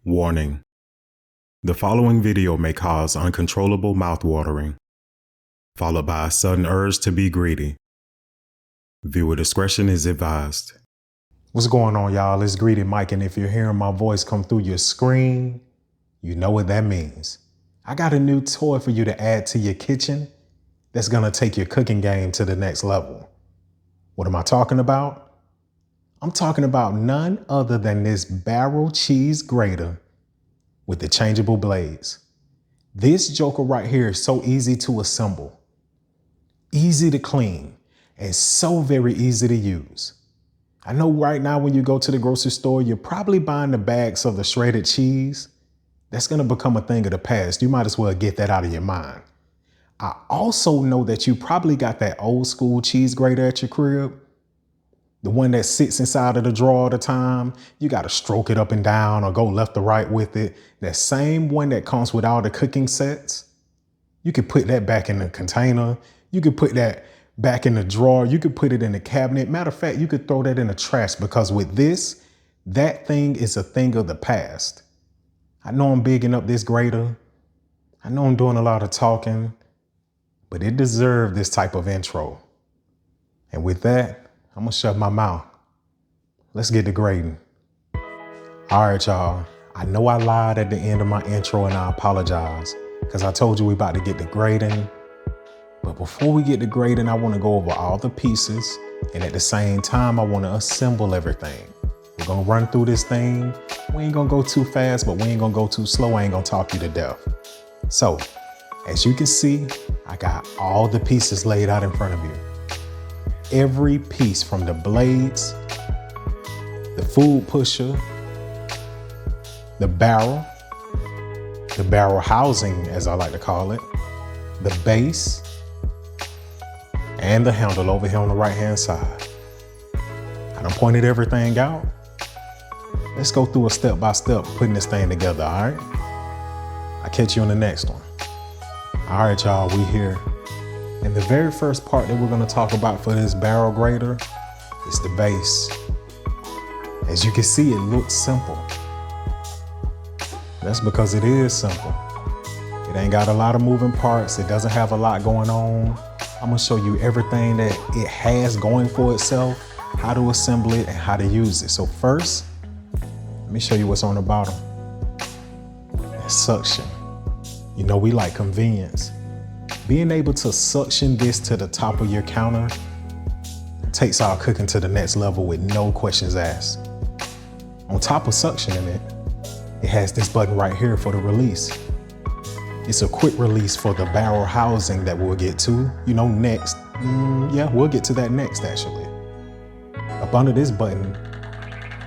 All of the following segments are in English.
Warning: the following video may cause uncontrollable mouth-watering, followed by a sudden urge to be greedy. Viewer discretion is advised. What's going on, y'all? It's Greedy Mike, and if you're hearing my voice come through your screen, you know what that means. I got a new toy for you to add to your kitchen that's gonna take your cooking game to the next level. What am I talking about? I'm talking about none other than this barrel cheese grater with the changeable blades. This joker right here is so easy to assemble, easy to clean, and so very easy to use. I know right now when you go to the grocery store, you're probably buying the bags of the shredded cheese. That's gonna become a thing of the past. You might as well get that out of your mind. I also know that you probably got that old school cheese grater at your crib. The one that sits inside of the drawer all the time. You got to stroke it up and down or go left or right with it. That same one that comes with all the cooking sets. You could put that back in the container. You could put that back in the drawer. You could put it in the cabinet. Matter of fact, you could throw that in the trash, because with this, that thing is a thing of the past. I know I'm bigging up this grater. I know I'm doing a lot of talking, but it deserved this type of intro. And with that, I'm gonna shut my mouth. Let's get to grating. All right, y'all. I know I lied at the end of my intro, and I apologize, because I told you we about to get to grating. But before we get to grating, I want to go over all the pieces, and at the same time, I want to assemble everything. We're gonna run through this thing. We ain't gonna go too fast, but we ain't gonna go too slow. I ain't gonna talk you to death. So, as you can see, I got all the pieces laid out in front of you. Every piece, from the blades, the food pusher, the barrel housing, as I like to call it, the base, and the handle over here on the right-hand side. I done pointed everything out. Let's go through a step-by-step putting this thing together, all right? I'll catch you on the next one. All right, y'all, we here. And the very first part that we're gonna talk about for this barrel grater is the base. As you can see, it looks simple. That's because it is simple. It ain't got a lot of moving parts. It doesn't have a lot going on. I'm gonna show you everything that it has going for itself, how to assemble it, and how to use it. So first, let me show you what's on the bottom. That's suction. You know, we like convenience. Being able to suction this to the top of your counter takes our cooking to the next level with no questions asked. On top of suctioning it, it has this button right here for the release. It's a quick release for the barrel housing that we'll get to, you know, next. Yeah, we'll get to that next, actually. Up under this button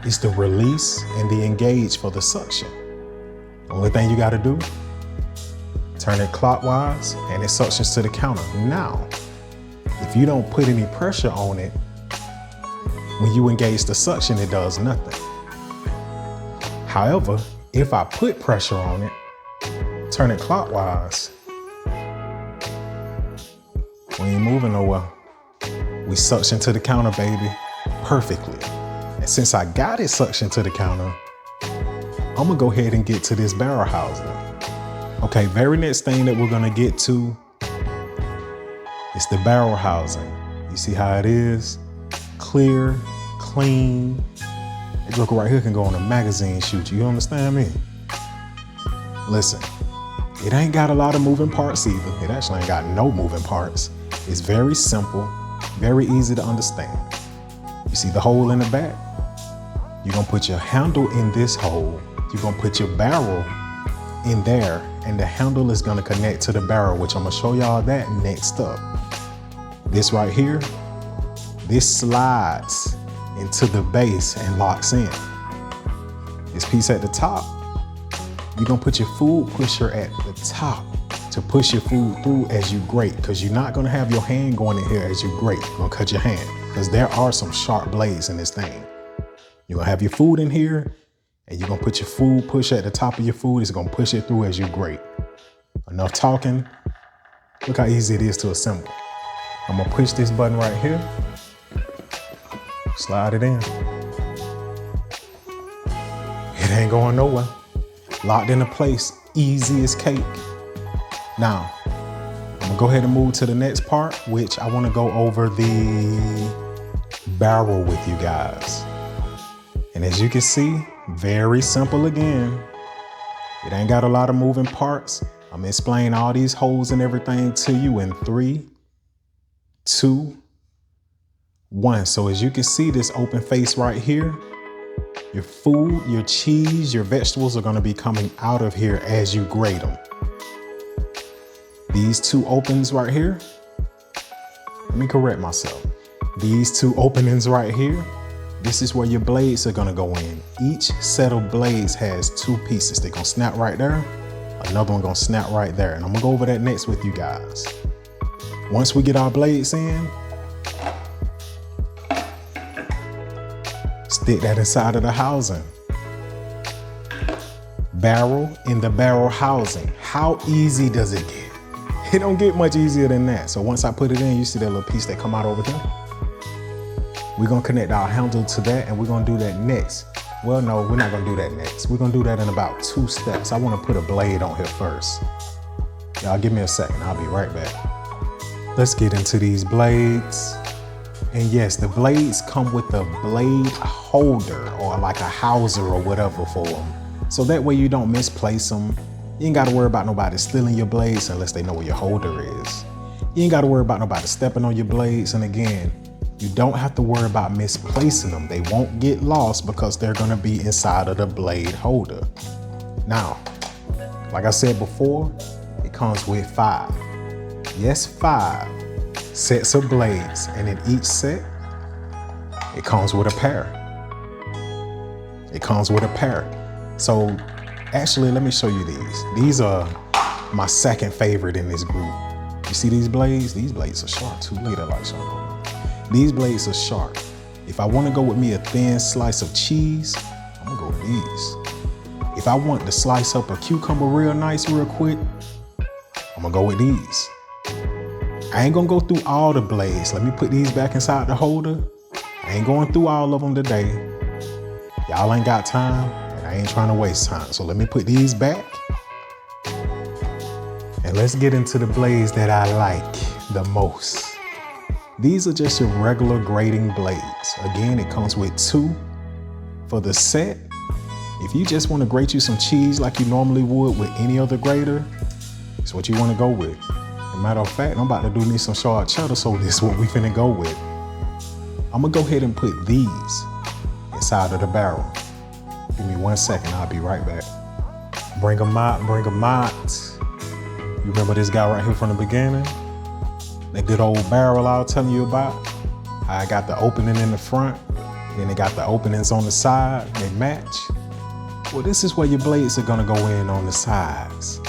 is the release and the engage for the suction. Only thing you gotta do, turn it clockwise, and it suctions to the counter. Now, if you don't put any pressure on it, when you engage the suction, it does nothing. However, if I put pressure on it, turn it clockwise, we ain't moving nowhere. We suction to the counter, baby, perfectly. And since I got it suctioned to the counter, I'm gonna go ahead and get to this barrel housing. Okay, very next thing that we're gonna get to is the barrel housing. You see how it is? Clear, clean. This joker right here can go on a magazine shoot. You understand me? Listen, it ain't got a lot of moving parts either. It actually ain't got no moving parts. It's very simple, very easy to understand. You see the hole in the back? You're gonna put your handle in this hole. You're gonna put your barrel in there, and the handle is gonna connect to the barrel, which I'm gonna show y'all that next up. This right here, this slides into the base and locks in. This piece at the top, you're gonna put your food pusher at the top to push your food through as you grate, because you're not gonna have your hand going in here as you grate. You're gonna cut your hand, because there are some sharp blades in this thing. You're gonna have your food in here, and you're gonna put your food pusher at the top of your food. It's gonna push it through as you grate. Enough talking. Look how easy it is to assemble. I'm gonna push this button right here, slide it in. It ain't going nowhere. Locked into place, easy as cake. Now, I'm gonna go ahead and move to the next part, which I wanna go over the barrel with you guys. And as you can see, very simple again. It ain't got a lot of moving parts. I'm gonna explain all these holes and everything to you in 3, 2, 1. So as you can see, this open face right here, your food, your cheese, your vegetables are gonna be coming out of here as you grate them. These 2 openings right here, let me correct myself. These 2 openings right here, this is where your blades are gonna go in. Each set of blades has 2 pieces. They're gonna snap right there. Another one gonna snap right there. And I'm gonna go over that next with you guys. Once we get our blades in, stick that inside of the housing. Barrel in the barrel housing. How easy does it get? It don't get much easier than that. So once I put it in, you see that little piece that come out over here? We're gonna connect our handle to that, and we're gonna do that next. Well, no, we're not gonna do that next. We're gonna do that in about 2 steps. I wanna put a blade on here first. Y'all give me a second, I'll be right back. Let's get into these blades. And yes, the blades come with a blade holder or like a houser or whatever for them. So that way you don't misplace them. You ain't gotta worry about nobody stealing your blades unless they know where your holder is. You ain't gotta worry about nobody stepping on your blades. And again, you don't have to worry about misplacing them. They won't get lost because they're gonna be inside of the blade holder. Now, like I said before, it comes with 5. Yes, 5 sets of blades. And in each set, it comes with a pair. It comes with a pair. So actually, let me show you these. These are my second favorite in this group. You see these blades? These blades are sharp too. Look at that light showing on. These blades are sharp. If I want to go with me a thin slice of cheese, I'm gonna go with these. If I want to slice up a cucumber real nice, real quick, I'm gonna go with these. I ain't gonna go through all the blades. Let me put these back inside the holder. I ain't going through all of them today. Y'all ain't got time, and I ain't trying to waste time. So let me put these back. And let's get into the blades that I like the most. These are just your regular grating blades. Again, it comes with 2 for the set. If you just want to grate you some cheese like you normally would with any other grater, it's what you want to go with. As a matter of fact, I'm about to do me some sharp cheddar, so this is what we finna go with. I'm gonna go ahead and put these inside of the barrel. Give me 1 second, I'll be right back. Bring them out, bring them out. You remember this guy right here from the beginning? That good old barrel I was telling you about. I got the opening in the front, then they got the openings on the side, they match. Well, this is where your blades are gonna go in on the sides.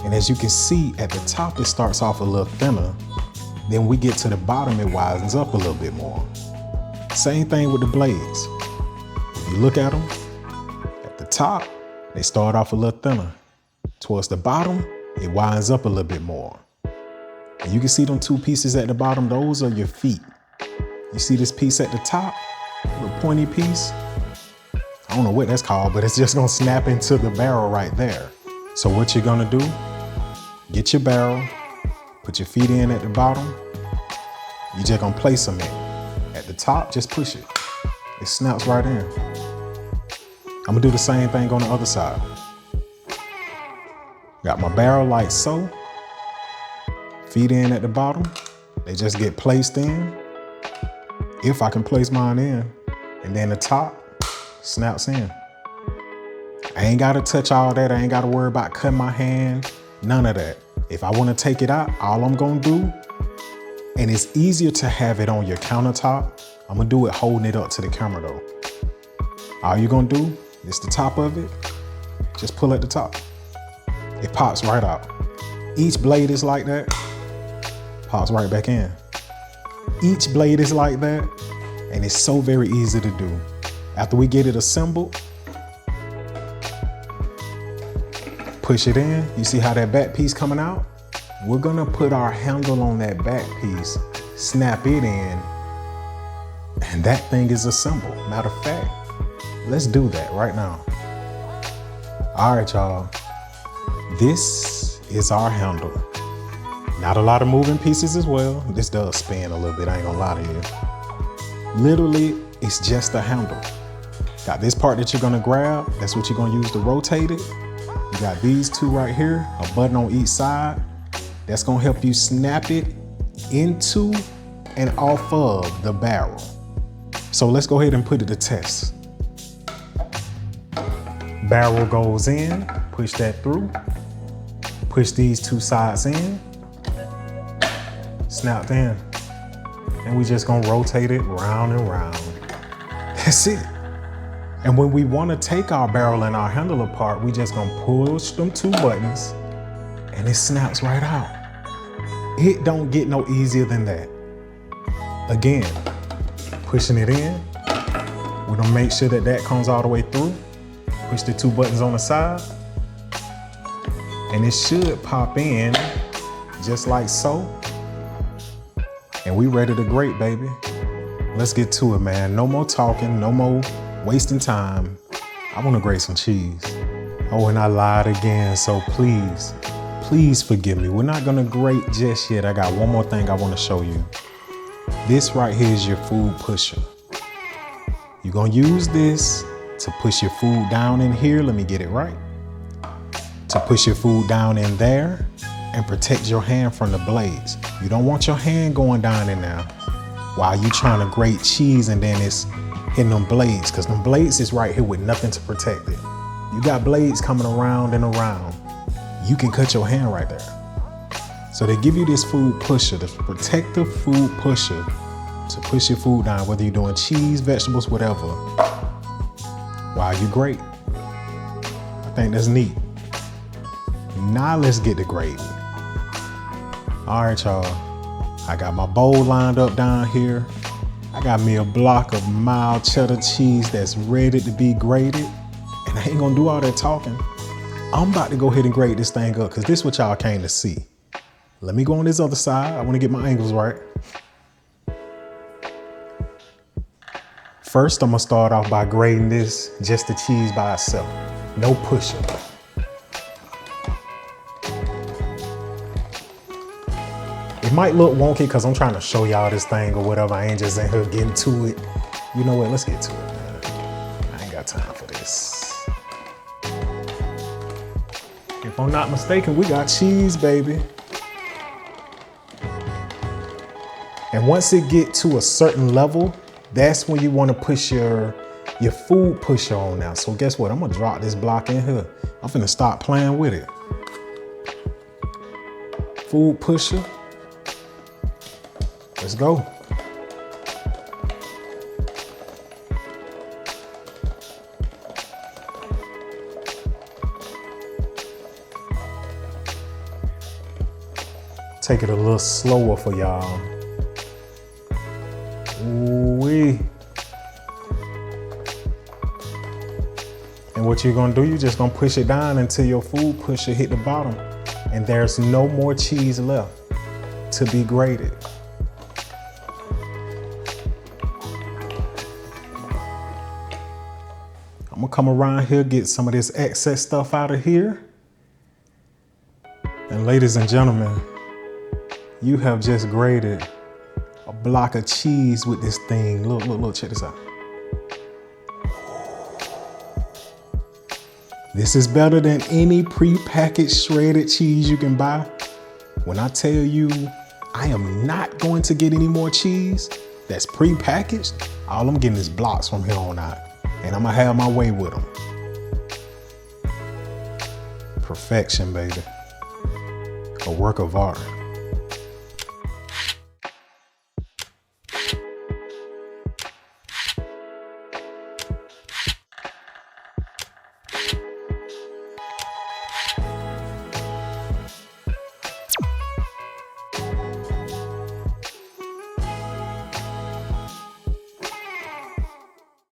And as you can see at the top, it starts off a little thinner. Then we get to the bottom, it widens up a little bit more. Same thing with the blades. If you look at them, at the top, they start off a little thinner. Towards the bottom, it widens up a little bit more. And you can see them 2 pieces at the bottom, those are your feet. You see this piece at the top, little pointy piece? I don't know what that's called, but it's just gonna snap into the barrel right there. So what you're gonna do, get your barrel, put your feet in at the bottom, you're just gonna place them in. At the top, just push it. It snaps right in. I'm gonna do the same thing on the other side. Got my barrel like so. Feet in at the bottom, they just get placed in. If I can place mine in, and then the top snaps in. I ain't gotta touch all that. I ain't gotta worry about cutting my hand, none of that. If I wanna take it out, all I'm gonna do, and it's easier to have it on your countertop, I'm gonna do it holding it up to the camera though. All you're gonna do is the top of it, just pull at the top. It pops right out. Each blade is like that. Pops right back in. Each blade is like that, and it's so very easy to do. After we get it assembled, push it in. You see how that back piece coming out? We're gonna put our handle on that back piece, snap it in, and that thing is assembled. Matter of fact, let's do that right now. All right, y'all. This is our handle. Not a lot of moving pieces as well. This does spin a little bit, I ain't gonna lie to you. Literally, it's just a handle. Got this part that you're gonna grab, that's what you're gonna use to rotate it. You got these two right here, a button on each side. That's gonna help you snap it into and off of the barrel. So let's go ahead and put it to test. Barrel goes in, push that through. Push these two sides in, snapped in. And we just gonna rotate it round and round. That's it. And when we wanna take our barrel and our handle apart, we just gonna push them two buttons and it snaps right out. It don't get no easier than that. Again, pushing it in. We're gonna make sure that that comes all the way through. Push the two buttons on the side. And it should pop in just like so. And we ready to grate, baby. Let's get to it, man. No more talking, no more wasting time. I wanna grate some cheese. Oh, and I lied again, so please, please forgive me. We're not gonna grate just yet. I got one more thing I wanna show you. This right here is your food pusher. You're gonna use this to push your food down in here. Let me get it right. To push your food down in there and protect your hand from the blades. You don't want your hand going down in there while you trying to grate cheese and then it's hitting them blades, because them blades is right here with nothing to protect it. You got blades coming around and around. You can cut your hand right there. So they give you this food pusher, this protective food pusher to push your food down, whether you're doing cheese, vegetables, whatever, while you grate. I think that's neat. Now let's get to grating. All right, y'all. I got my bowl lined up down here. I got me a block of mild cheddar cheese that's ready to be grated. And I ain't gonna do all that talking. I'm about to go ahead and grate this thing up because this is what y'all came to see. Let me go on this other side. I wanna get my angles right. First, I'm gonna start off by grating this, just the cheese by itself. No pushing. It might look wonky because I'm trying to show y'all this thing or whatever. I ain't just in here getting to it. You know what, let's get to it, man. I ain't got time for this. If I'm not mistaken, we got cheese, baby. And once it get to a certain level, that's when you want to push your food pusher on now. So guess what? I'm gonna drop this block in here. I'm finna start playing with it. Food pusher. Let's go. Take it a little slower for y'all. Ooh-wee. And what you're gonna do, you're just gonna push it down until your food pusher hit the bottom. And there's no more cheese left to be grated. I'm gonna come around here, get some of this excess stuff out of here. And ladies and gentlemen, you have just grated a block of cheese with this thing. Look, look, look, check this out. This is better than any pre-packaged shredded cheese you can buy. When I tell you, I am not going to get any more cheese that's pre-packaged, all I'm getting is blocks from here on out. And I'm gonna have my way with them. Perfection, baby. A work of art.